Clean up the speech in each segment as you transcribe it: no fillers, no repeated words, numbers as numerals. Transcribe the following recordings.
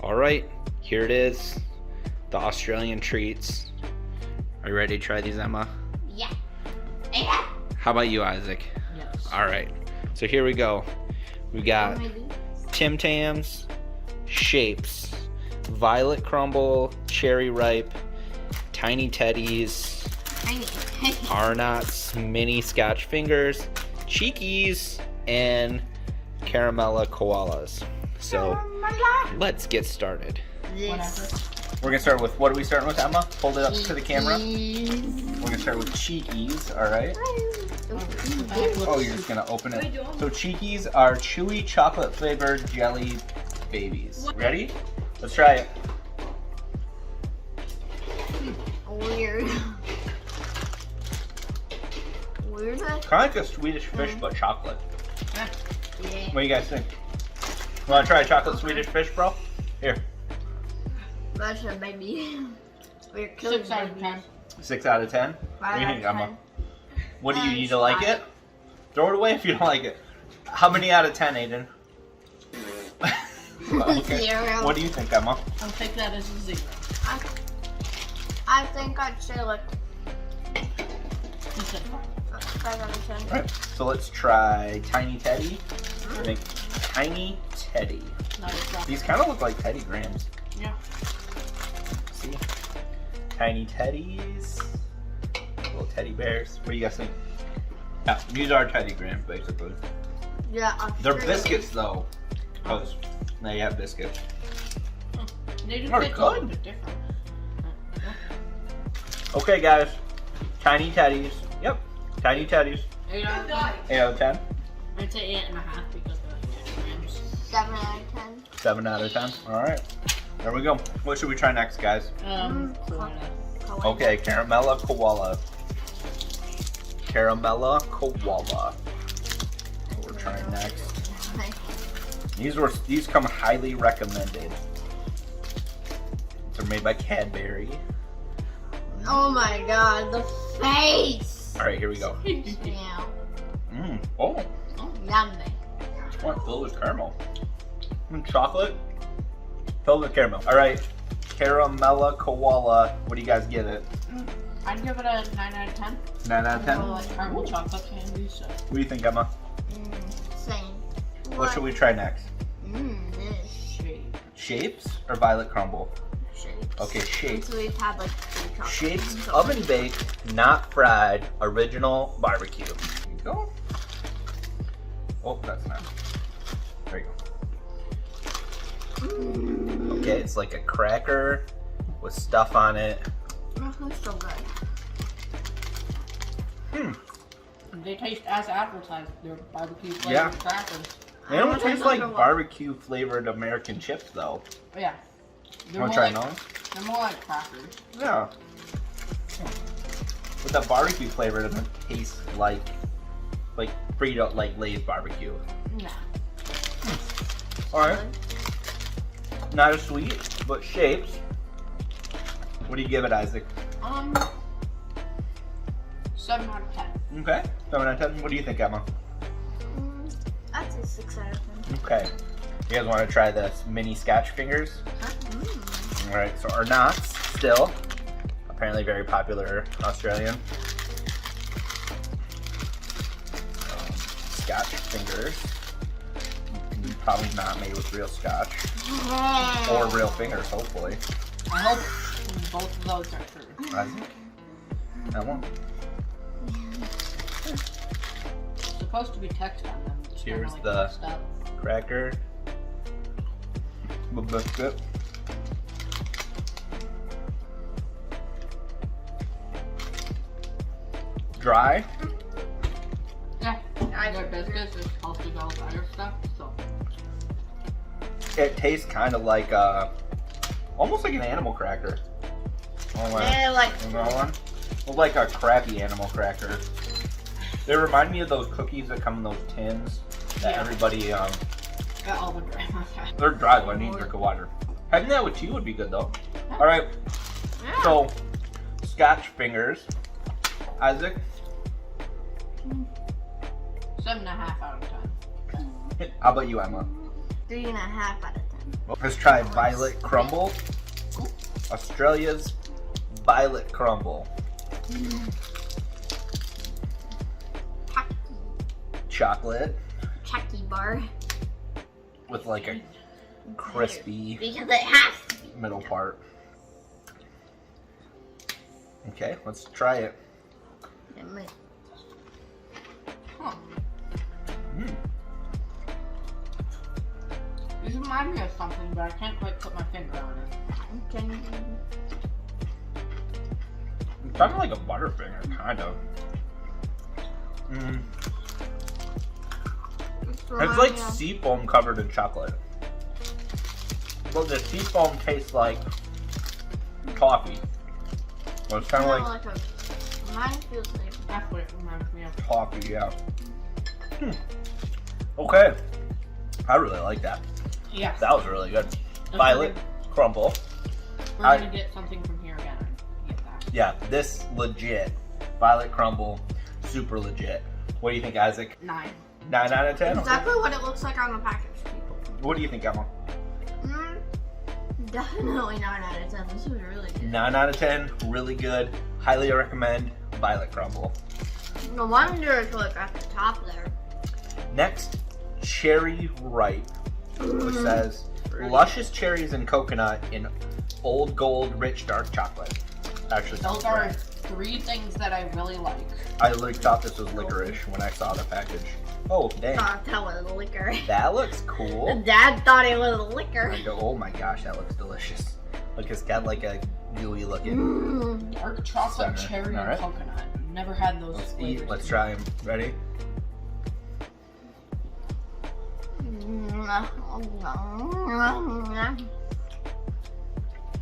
All right, here it is, the Australian treats. Are you ready to try these, Emma? Yeah. How about you, Isaac? Yes. All right, so here we go. We got Tim Tams, Shapes, Violet Crumble, Cherry Ripe, Tiny Teddies, Arnott's Mini Scotch Fingers, Cheekies, and Caramella Koalas. So let's get started. We're gonna start with, what are we starting with, Emma? Hold it up to the camera. We're gonna start with Cheekies, all right? Oh, you're just gonna open it. So Cheekies are chewy chocolate flavored jelly babies. Ready? Let's try it. Weird. Weird. Kind of like a Swedish fish, but chocolate. Yeah. What do you guys think? Wanna try a chocolate Swedish fish, bro? Here. That's a baby. We're 6 out of 10. 6 out of 10? What do you think, Emma? What do you need to like it? Throw it away if you don't like it. How many out of 10, Aiden? Okay. 0. What do you think, Emma? I'll take that as a 0. I think I'd say like You said 5. 5 out of 10. Alright, so let's try Tiny Teddy. Make Tiny Teddy. These kind of look like Teddy Grahams. Yeah. See? Tiny Teddies. Little teddy bears. What do you guys think? Yeah, these are Teddy Grahams, basically. Yeah, They're biscuits, though. Because they have biscuits. They do They're taste a little good. bit different. Okay, guys. Tiny Teddies. Yep. Tiny Teddies. 8 out of 10. 8 out of 10. I'd say 8.5 because of the grams. 7 out of 10. 7 out of 10. Alright. There we go. What should we try next, guys? Koala. Okay, Caramella Koala. Caramella Koala. What we're trying next. These come highly recommended. They're made by Cadbury. Oh my god, the face! Alright, here we go. Yeah. Oh, Yummy. what? Filled with caramel. Chocolate. Filled with caramel. Alright, Caramella Koala. What do you guys give it? I'd give it a 9 out of 10. 9 out of 10? I like caramel chocolate candy, so. What do you think, Emma? Same. What should we try next? This. Shape. Shapes or Violet Crumble? Shapes. Okay, Shapes. So we've had like 3 chocolates. Shapes, oven baked, not fried, original barbecue. There you go. Oh, that's not. There you go. Okay, it's like a cracker with stuff on it. Oh, it's so good. They taste as advertised. They're barbecue flavored Yeah. crackers. They don't taste like barbecue flavored American chips though. But yeah. They're Want more to try like, those? They're more like crackers. Yeah. With the barbecue flavor, it doesn't taste like Frito, like Lay's barbecue. Nah. Alright. Not as sweet, but Shapes. What do you give it, Isaac? 7 out of 10. Okay. 7 out of 10. What do you think, Emma? I'd say 6 out of 10. Okay. You guys want to try this mini Scotch Fingers? Alright, so Arnott's still. Apparently very popular Australian. Scotch Fingers. Probably not made with real scotch. Or real fingers, hopefully. I hope both of those are true. Isaac? That one? It's supposed to be text on them. It's Here's kinda like the messed up. cracker. The biscuit. Dry. Yeah, their biscuits is supposed to go with other stuff, so. It tastes kind of like almost like an animal cracker. Oh, Yeah, like another one? Well, like a crappy animal cracker. They remind me of those cookies that come in those tins that everybody Got all the grandma. they're dry, but I need to drink of water. Having that with tea would be good though. All right. yeah. So, Scotch Fingers. Isaac? 7.5 out of 10. How about you, Emma? 3.5 out of 10. Let's try Violet Crumble. Australia's Violet Crumble. Chocolate. Chucky bar. With like a crispy Because it has to be. middle part. Okay, let's try it. Huh. Mm. These remind me of something, but I can't quite put my finger on it. It's kind of like a Butterfinger, kind of. Mm. It's like sea foam covered in chocolate. Well, the sea foam tastes like toffee. Well, it's kind of like Mine feels like That's what it reminds me of. toffee, yeah. Okay. I really like that. Yes. That was really good. Okay. Violet Crumble. We're gonna get something from here again. Get that. Yeah, this legit. Violet Crumble, super legit. What do you think, Isaac? 9. 9 out of 10? exactly what it looks like on the package, people. What do you think, Emma? Definitely 9 out of 10. This was really good. 9 out of 10, really good. Highly recommend Violet Crumble. No wonder it's like at the top there. Next, Cherry Ripe, which says luscious cherries and coconut in old gold rich dark chocolate. Actually, Those are 3 things that I really like. I literally thought this was licorice when I saw the package. Oh, dang. Thought that was liquor. That looks cool. Dad thought it was liquor. I go, oh my gosh, that looks delicious. Look, it's got like a gooey looking. Dark chocolate, Center. cherry, All right. and coconut. Never had those Let's flavors. eat. Let's try them. Ready?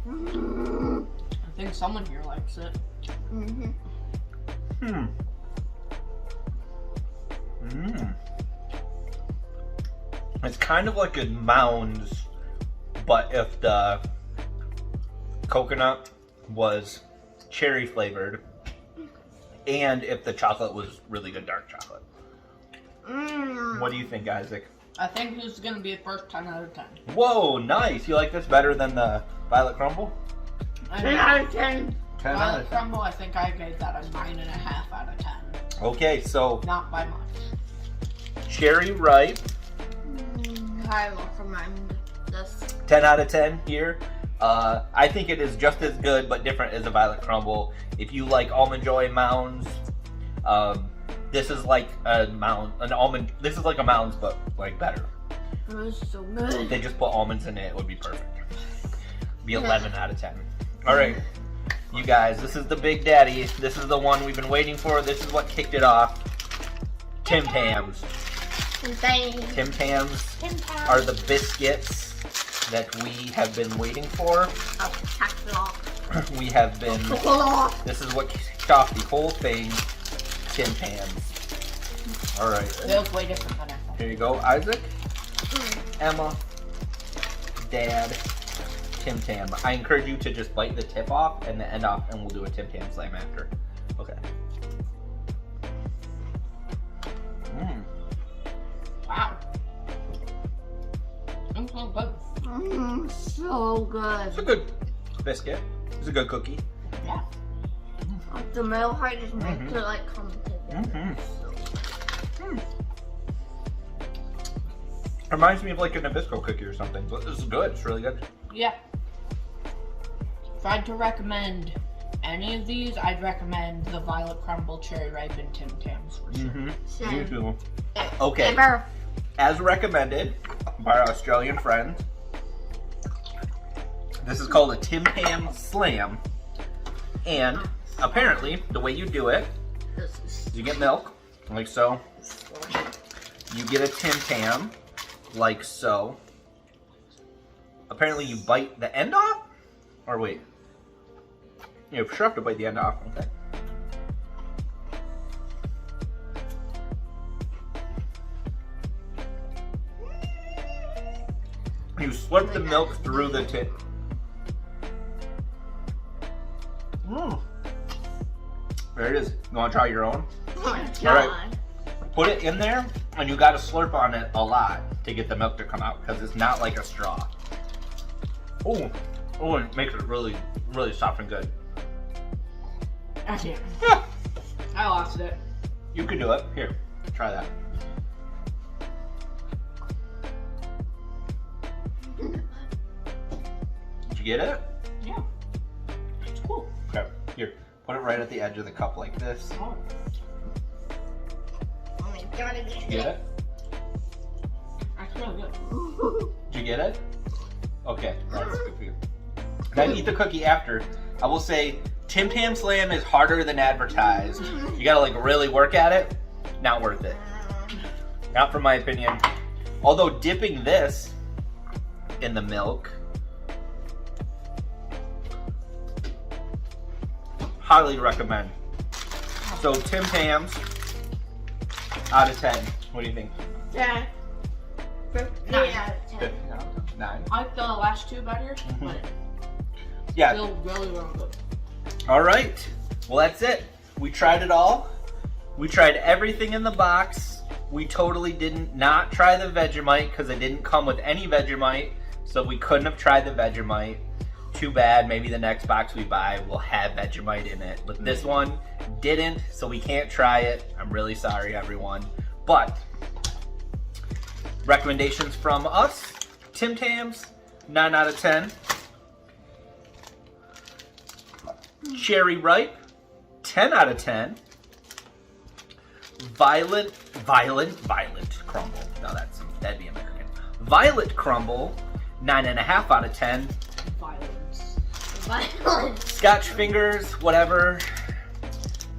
I think someone here likes it. Hmm. It's kind of like a Mounds, but if the coconut was cherry flavored, and if the chocolate was really good dark chocolate. What do you think, Isaac? I think this is going to be a first 10 out of 10. Whoa, nice! You like this better than the Violet Crumble? 10 out of 10. 10 out Violet of 10. Crumble, I think I gave that a 9.5 out of 10. Okay, so Not by much. Cherry Ripe, I will recommend this. 10 out of 10 here. I think it is just as good but different as a Violet Crumble. If you like Almond Joy Mounds, this is like this is like a Mounds but like better. It was so If good. they just put almonds in it, it would be perfect. Be 11 out of 10. All right, you guys, this is the Big Daddy. This is the one we've been waiting for. This is what kicked it off. Tim Tams. Tim Tams are the biscuits that we have been waiting for. We have been, this is what kicked off the whole thing, Tim Tams. All right, They look way different than I thought. here you go, Isaac, Emma, Dad, Tim Tam. I encourage you to just bite the tip off and the end off, and we'll do a Tim Tam slam after. Okay. Wow. It's so good. So It's a good. good biscuit. It's a good cookie. Yeah. Like the middle part just makes it like come together. Reminds me of like a Nabisco cookie or something, but this is good. It's really good. Yeah. If I had to recommend any of these, I'd recommend the Violet Crumble, Cherry Ripe, and Tim Tams for sure. You too. Okay. Ever. As recommended by our Australian friends, this is called a Tim Tam Slam. And apparently, the way you do it is you get milk, like so. You get a Tim Tam, like so. Apparently, you bite the end off? Or wait. You sure have to bite the end off. Okay. You slurp the milk through the tip. There it is. You want to try your own? Oh my All god. right. Put it in there, and you got to slurp on it a lot to get the milk to come out, because it's not like a straw. Oh, and it makes it really, really soft and good. I can't. Yeah. I lost it. You can do it. Here, try that. Did you get it? Yeah. It's cool. Okay. Here, put it right at the edge of the cup like this. Oh. Oh my god, I Did you get it? That's really good. Did you get it? Okay, that's good for you. Then eat the cookie after. I will say, Tim Tam Slam is harder than advertised. You gotta like really work at it. Not worth it. Not from my opinion. Although dipping this in the milk, highly recommend. So Tim Tams, out of 10. What do you think? Yeah. 15 out of 10. 9. I like the last two better, but Yeah. still really, really good. All right. Well, that's it. We tried it all. We tried everything in the box. We totally didn't not try the Vegemite because it didn't come with any Vegemite. So we couldn't have tried the Vegemite. Too bad. Maybe the next box we buy will have Vegemite in it. But this one didn't, so we can't try it. I'm really sorry, everyone. But recommendations from us. Tim Tams, 9 out of 10. Cherry Ripe, 10 out of 10. Violet Crumble. No, that'd be American. Violet Crumble, 9.5 out of 10. Violence. Violence. Scotch Fingers, whatever.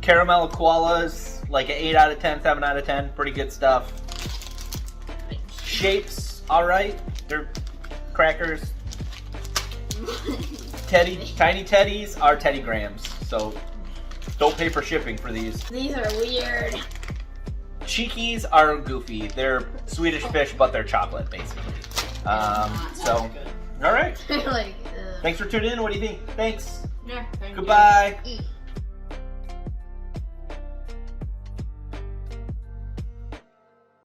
Caramella Koalas, like an 8 out of 10, 7 out of 10. Pretty good stuff. Shapes, alright. They're crackers. Tiny Teddies are Teddy Grahams, so don't pay for shipping for these. These are weird. Cheekies are goofy. They're Swedish fish, but they're chocolate, basically. So, all right. Like, Thanks for tuning in. What do you think? Thanks. Yeah, thank you. Goodbye. eat.